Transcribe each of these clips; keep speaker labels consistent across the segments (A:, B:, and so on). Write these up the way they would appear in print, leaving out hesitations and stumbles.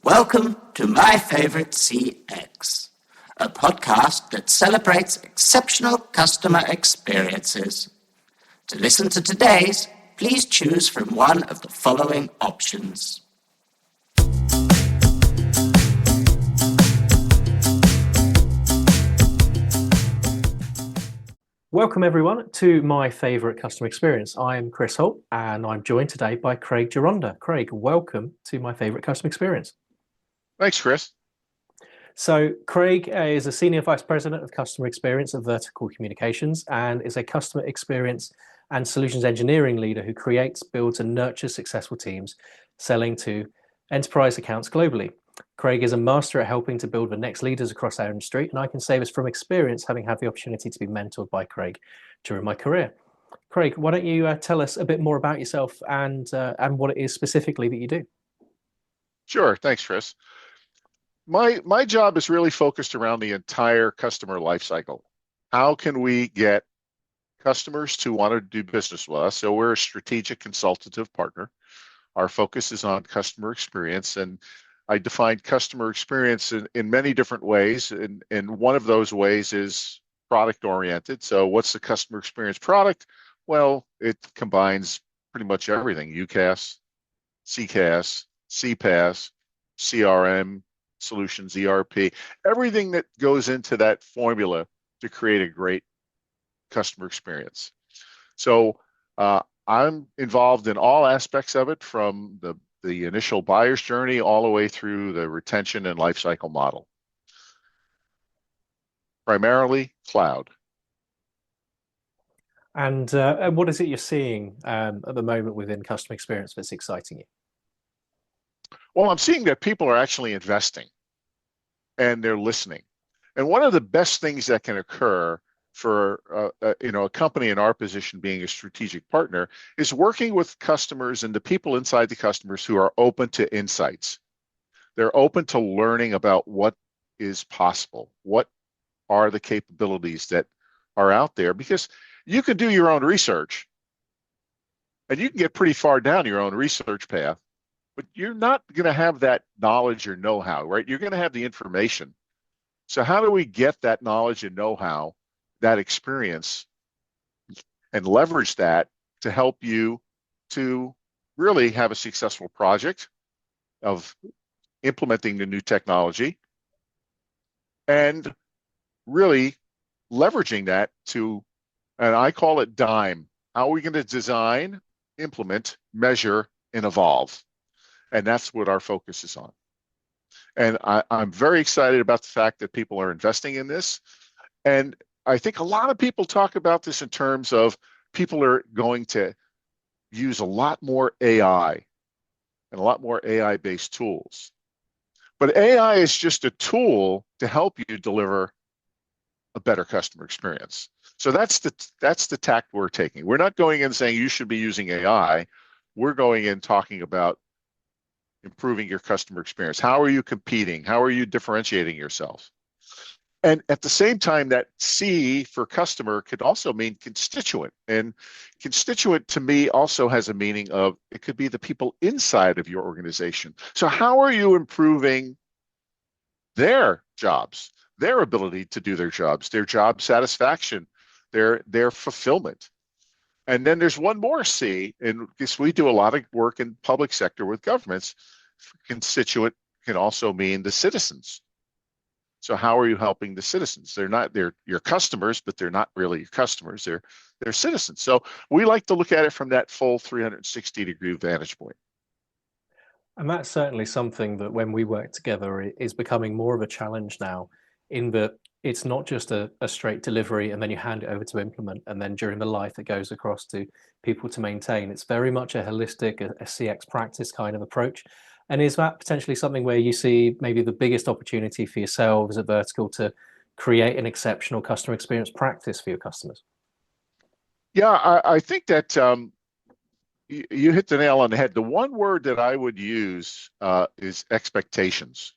A: Welcome to My Favorite CX, a podcast that celebrates exceptional customer experiences. To listen to today's, please choose from one of the following options.
B: Welcome everyone to My Favorite Customer Experience. I'm Chris Holt and I'm joined today by Craig Gironda. Craig, welcome to My Favorite Customer Experience.
C: Thanks, Chris.
B: So Craig is a Senior Vice President of Customer Experience at Vertical Communications and is a customer experience and solutions engineering leader who creates, builds and nurtures successful teams selling to enterprise accounts globally. Craig is a master at helping to build the next leaders across our industry, and I can say this from experience, having had the opportunity to be mentored by Craig during my career. Craig, why don't you tell us a bit more about yourself and what it is specifically that you do?
C: Sure. Thanks, Chris. My job is really focused around the entire customer lifecycle. How can we get customers to want to do business with us? So we're a strategic consultative partner. Our focus is on customer experience, and I define customer experience in many different ways. And one of those ways is product oriented. So what's the customer experience product? Well, it combines pretty much everything: UCaaS, CCaaS, CPaaS, CRM solutions, ERP, everything that goes into that formula to create a great customer experience. So I'm involved in all aspects of it, from the initial buyer's journey all the way through the retention and lifecycle model. Primarily cloud.
B: And what is it you're seeing at the moment within customer experience that's exciting you?
C: Well, I'm seeing that people are actually investing and they're listening. And one of the best things that can occur for a company in our position, being a strategic partner, is working with customers and the people inside the customers who are open to insights. They're open to learning about what is possible, what are the capabilities that are out there, because you can do your own research and you can get pretty far down your own research path, but you're not going to have that knowledge or know-how, right? You're going to have the information. So how do we get that knowledge and know-how, that experience, and leverage that to help you to really have a successful project of implementing the new technology and really leveraging that to, and I call it DIME. How are we going to design, implement, measure, and evolve? And that's what our focus is on. And I'm very excited about the fact that people are investing in this. And I think a lot of people talk about this in terms of people are going to use a lot more AI and a lot more AI-based tools. But AI is just a tool to help you deliver a better customer experience. So that's the tack we're taking. We're not going in saying you should be using AI. We're going in talking about improving your customer experience. How are you competing? How are you differentiating yourself? And at the same time, that C for customer could also mean constituent. And constituent to me also has a meaning of, it could be the people inside of your organization. So how are you improving their jobs, their ability to do their jobs, their job satisfaction, their fulfillment? And then there's one more C, and because we do a lot of work in public sector with governments, constituent can also mean the citizens. So how are you helping the citizens? They're your customers, but they're not really your customers. They're citizens. So we like to look at it from that full 360-degree vantage point.
B: And that's certainly something that when we work together is becoming more of a challenge now, in that it's not just a straight delivery and then you hand it over to implement, and then during the life it goes across to people to maintain. It's very much a holistic, a CX practice kind of approach. And is that potentially something where you see maybe the biggest opportunity for yourselves at Vertical to create an exceptional customer experience practice for your customers?
C: Yeah, I think that you hit the nail on the head. The one word that I would use is expectations.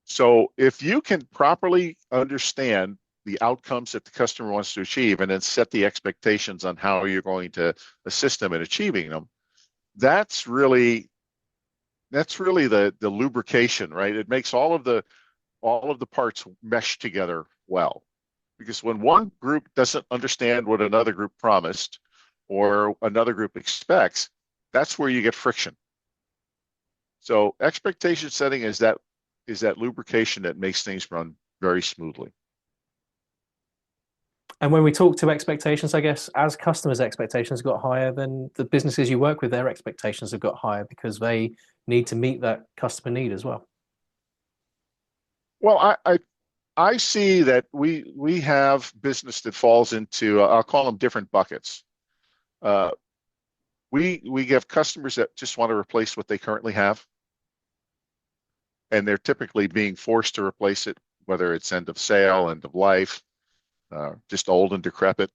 C: So if you can properly understand the outcomes that the customer wants to achieve and then set the expectations on how you're going to assist them in achieving them, that's really that's really the lubrication, right? It makes all of the parts mesh together well. Because when one group doesn't understand what another group promised or another group expects, that's where you get friction. So expectation setting is that lubrication that makes things run very smoothly.
B: And when we talk to expectations, I guess as customers' expectations got higher, then the businesses you work with, their expectations have got higher because they need to meet that customer need as well.
C: Well, I see that we have business that falls into I'll call them different buckets. We have customers that just want to replace what they currently have, and they're typically being forced to replace it, whether it's end of sale, end of life, just old and decrepit.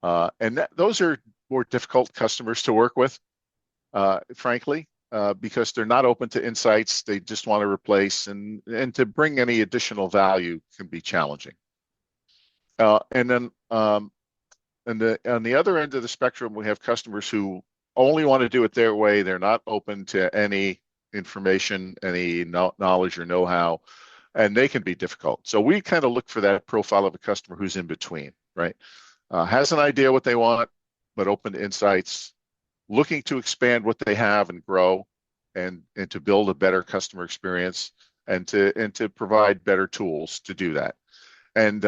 C: And those are more difficult customers to work with, frankly, because they're not open to insights. They just want to replace, and to bring any additional value can be challenging. And then on the other end of the spectrum, we have customers who only want to do it their way. They're not open to any information, any knowledge or know-how, and they can be difficult. So we kind of look for that profile of a customer who's in between, right? Has an idea what they want, but open to insights, looking to expand what they have and grow, and to build a better customer experience, and to provide better tools to do that. And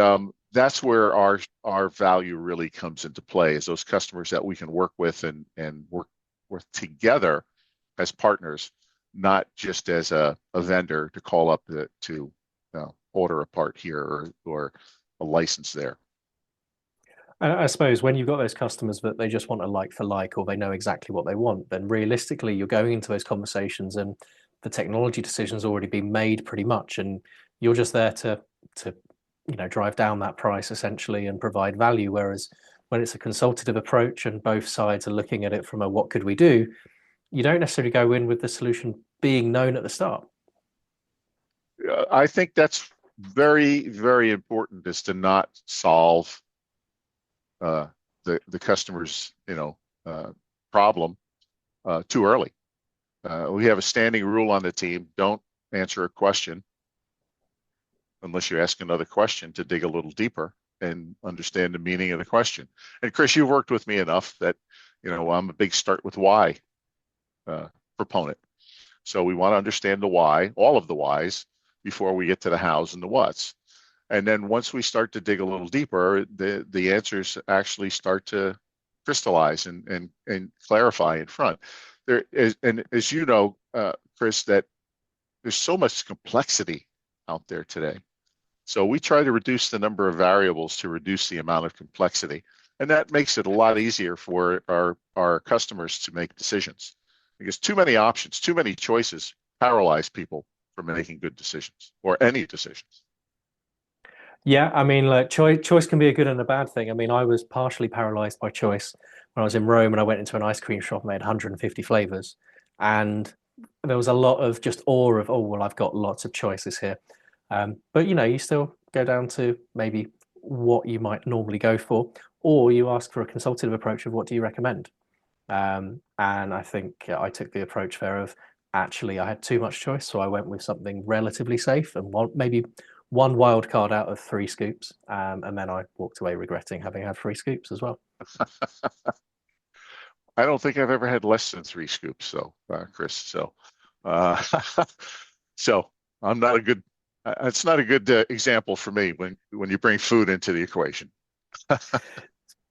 C: that's where our value really comes into play, is those customers that we can work with and work together as partners, not just as a vendor to call up to order a part here or a license there.
B: I suppose when you've got those customers that they just want a like for like, or they know exactly what they want, then realistically you're going into those conversations and the technology decision's already been made pretty much, and you're just there to drive down that price essentially and provide value. Whereas when it's a consultative approach and both sides are looking at it from a what could we do, you don't necessarily go in with the solution being known at the start.
C: I think that's very, very important, is to not solve the customer's problem too early. We have a standing rule on the team: don't answer a question unless you ask another question to dig a little deeper and understand the meaning of the question. And Chris, you've worked with me enough that I'm a big start with why proponent. So we want to understand the why, all of the whys, before we get to the hows and the whats. And then once we start to dig a little deeper, the answers actually start to crystallize and clarify in front. There is, and as you know, Chris, that there's so much complexity out there today. So we try to reduce the number of variables to reduce the amount of complexity. And that makes it a lot easier for our customers to make decisions, because too many options, too many choices paralyze people from making good decisions, or any decisions.
B: Yeah, I mean, like choice can be a good and a bad thing. I mean, I was partially paralyzed by choice when I was in Rome, and I went into an ice cream shop and made 150 flavors. And there was a lot of just awe of, oh, well, I've got lots of choices here. But you still go down to maybe what you might normally go for, or you ask for a consultative approach of what do you recommend. And I think I took the approach there of, actually I had too much choice, so I went with something relatively safe and maybe one wild card out of 3 scoops, and then I walked away regretting having had 3 scoops as well.
C: I don't think I've ever had less than 3 scoops, though, Chris. So, so I'm not a good. It's not a good example for me when you bring food into the equation.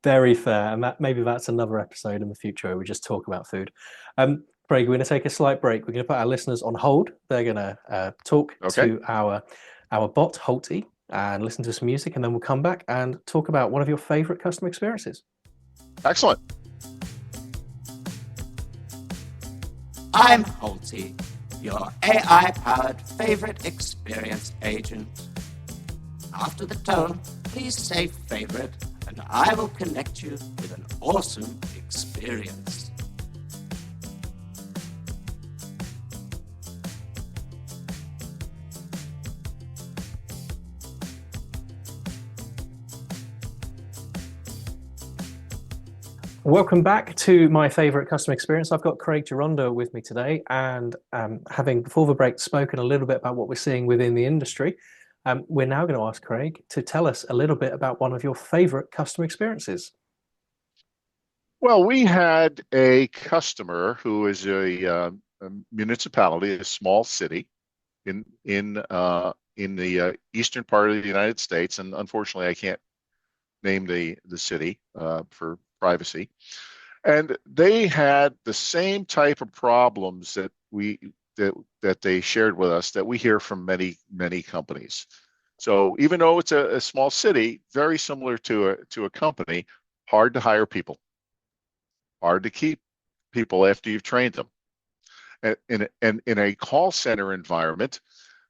B: Very fair, and maybe that's another episode in the future where we just talk about food. Craig, we're going to take a slight break. We're going to put our listeners on hold. They're going to talk to our bot, Holty, and listen to some music, and then we'll come back and talk about one of your favorite customer experiences.
C: Excellent.
A: I'm Holty, your AI-powered favorite experience agent. After the tone, please say favorite, and I will connect you with an awesome experience.
B: Welcome back to my favorite customer experience. I've got Craig Gironda with me today, and having before the break spoken a little bit about what we're seeing within the industry, we're now going to ask Craig to tell us a little bit about one of your favorite customer experiences.
C: Well, we had a customer who is a municipality, a small city in the eastern part of the United States, and unfortunately, I can't name the city for privacy. And they had the same type of problems that they shared with us that we hear from many companies. So even though it's a small city, very similar to a company, hard to hire people, hard to keep people after you've trained them. And in a call center environment,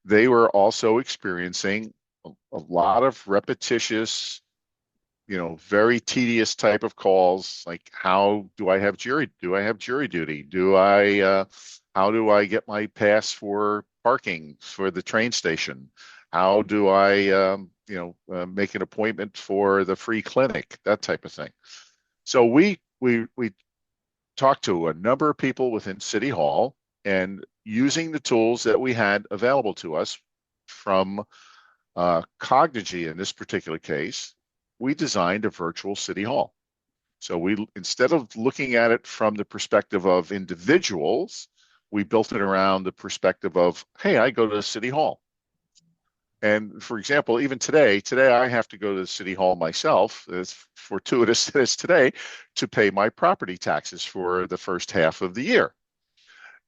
C: they were also experiencing a lot of repetitious, very tedious type of calls, like how do I have jury duty? How do I get my pass for parking for the train station? How do I make an appointment for the free clinic? That type of thing. So we talked to a number of people within City Hall, and using the tools that we had available to us from Cognigy in this particular case, we designed a virtual City Hall. So instead of looking at it from the perspective of individuals, we built it around the perspective of, hey, I go to the City Hall. And for example, even today I have to go to the City Hall myself, as fortuitous as today, to pay my property taxes for the first half of the year.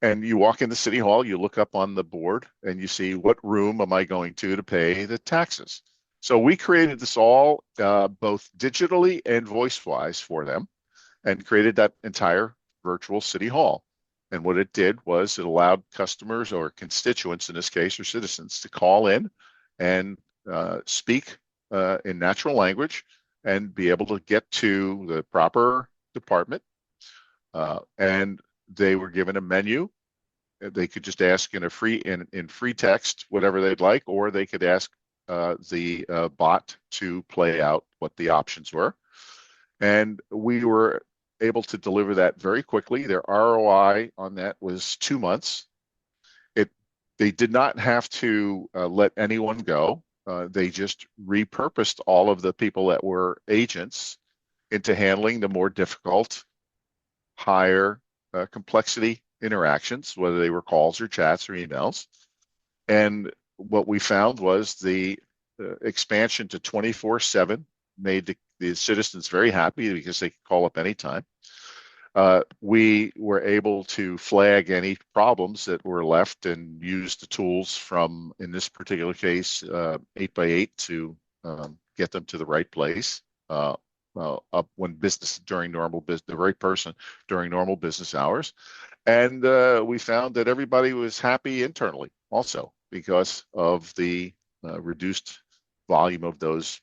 C: And you walk in the City Hall, you look up on the board, and you see what room am I going to pay the taxes. So we created this all both digitally and voice-wise for them, and created that entire virtual City Hall. And what it did was it allowed customers, or constituents in this case, or citizens, to call in and speak in natural language and be able to get to the proper department. And they were given a menu. They could just ask in free text whatever they'd like, or they could ask the bot to play out what the options were. And we were able to deliver that very quickly. Their ROI on that was 2 months. They did not have to let anyone go. They just repurposed all of the people that were agents into handling the more difficult, higher complexity interactions, whether they were calls or chats or emails. And what we found was the expansion to 24/7 made the citizens very happy because they could call up anytime. We were able to flag any problems that were left and use the tools from, in this particular case, 8x8 to get them to the right place up when during normal business, the right person during normal business hours. And we found that everybody was happy internally also because of the reduced volume of those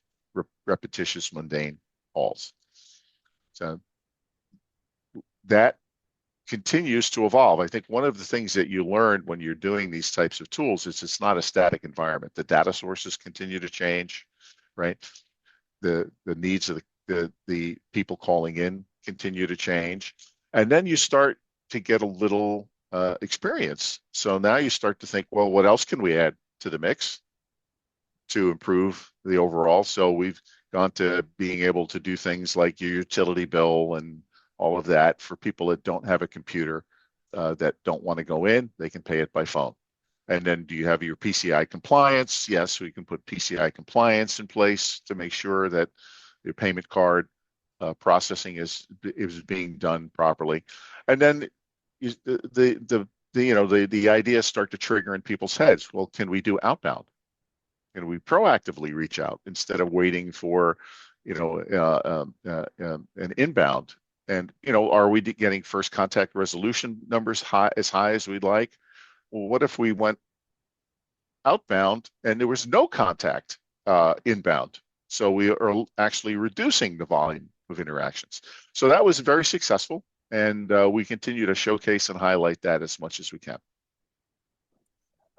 C: repetitious, mundane calls. So that continues to evolve. I think one of the things that you learn when you're doing these types of tools is it's not a static environment. The data sources continue to change, right? The needs of the people calling in continue to change. And then you start to get a little experience. So now you start to think, well, what else can we add to the mix to improve the overall? So we've gone to being able to do things like your utility bill and all of that for people that don't have a computer, that don't want to go in, they can pay it by phone. And then do you have your PCI compliance? Yes, we can put PCI compliance in place to make sure that your payment card processing is being done properly. And then the ideas start to trigger in people's heads. Well, can we do outbound? Can we proactively reach out instead of waiting for an inbound? And are we getting first contact resolution numbers as high as we'd like? Well, what if we went outbound and there was no contact inbound? So we are actually reducing the volume of interactions. So that was very successful, and we continue to showcase and highlight that as much as we can.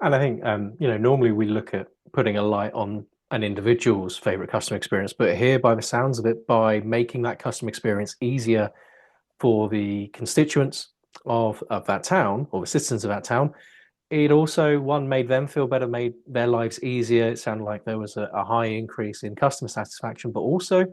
B: And I think normally we look at putting a light on an individual's favorite customer experience, but here, by the sounds of it, by making that customer experience easier for the constituents of that town, or the citizens of that town. It also, one, made them feel better, made their lives easier. It sounded like there was a high increase in customer satisfaction, but also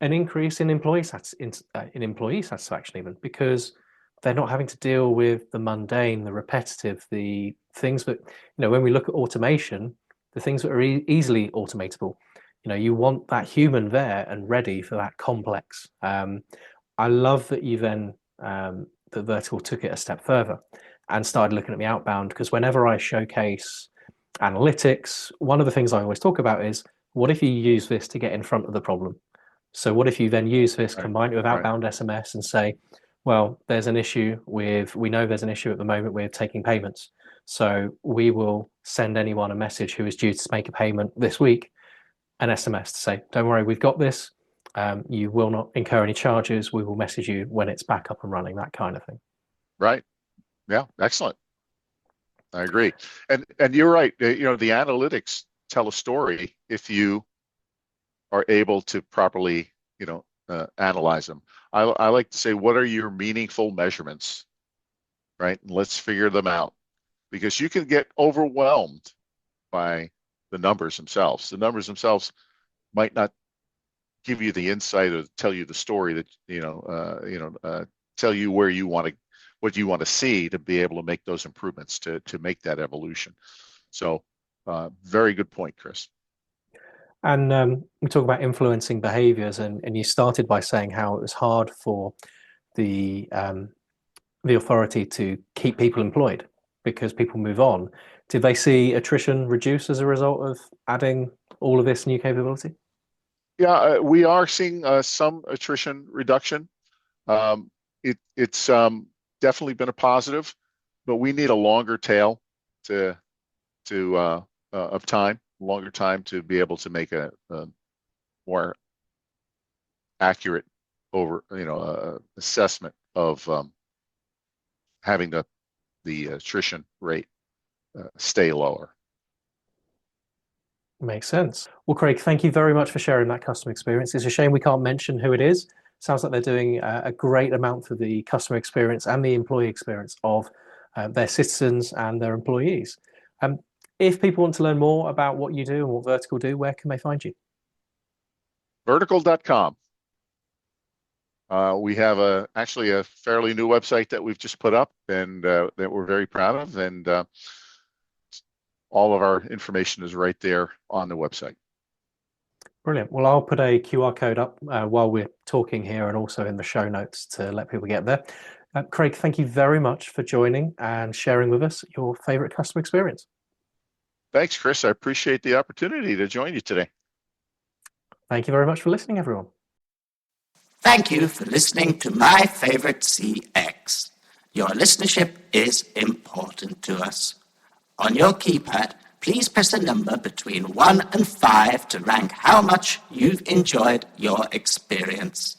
B: an increase in employee satisfaction, even, because they're not having to deal with the mundane, the repetitive, the things that, when we look at automation, the things that are easily automatable. You want that human there and ready for that complex. I love that you then, that Vertical took it a step further and started looking at the outbound, because whenever I showcase analytics, one of the things I always talk about is, what if you use this to get in front of the problem? So what if you then use this, combine it with outbound SMS, and say, well, there's an issue we know there's an issue at the moment with taking payments. So we will send anyone a message who is due to make a payment this week, an SMS to say, don't worry, we've got this. You will not incur any charges. We will message you when it's back up and running, that kind of thing.
C: Right. Yeah. Excellent. I agree. And you're right. The analytics tell a story if you are able to properly, analyze them. I like to say, what are your meaningful measurements? Right. And let's figure them out, because you can get overwhelmed by the numbers themselves. The numbers themselves might not give you the insight or tell you the story that, tell you what you want to see to be able to make those improvements to make that evolution. So very good point, Chris.
B: And we talk about influencing behaviors, and you started by saying how it was hard for the authority to keep people employed because people move on. Did they see attrition reduce as a result of adding all of this new capability?
C: Yeah, we are seeing some attrition reduction. It's definitely been a positive, but we need a longer tail of time, longer time to be able to make a more accurate assessment of having the attrition rate stay lower.
B: Makes sense. Well, Craig, thank you very much for sharing that customer experience. It's a shame we can't mention who it is. Sounds like they're doing a great amount for the customer experience and the employee experience of their citizens and their employees. If people want to learn more about what you do and what Vertical do, where can they find you?
C: Vertical.com. We have actually a fairly new website that we've just put up and that we're very proud of, and all of our information is right there on the website.
B: Brilliant. Well, I'll put a QR code up while we're talking here and also in the show notes to let people get there. Craig, thank you very much for joining and sharing with us your favorite customer experience.
C: Thanks, Chris. I appreciate the opportunity to join you today.
B: Thank you very much for listening, everyone.
A: Thank you for listening to My Favorite CX. Your listenership is important to us. On your keypad, please press a number between 1 and 5 to rank how much you've enjoyed your experience.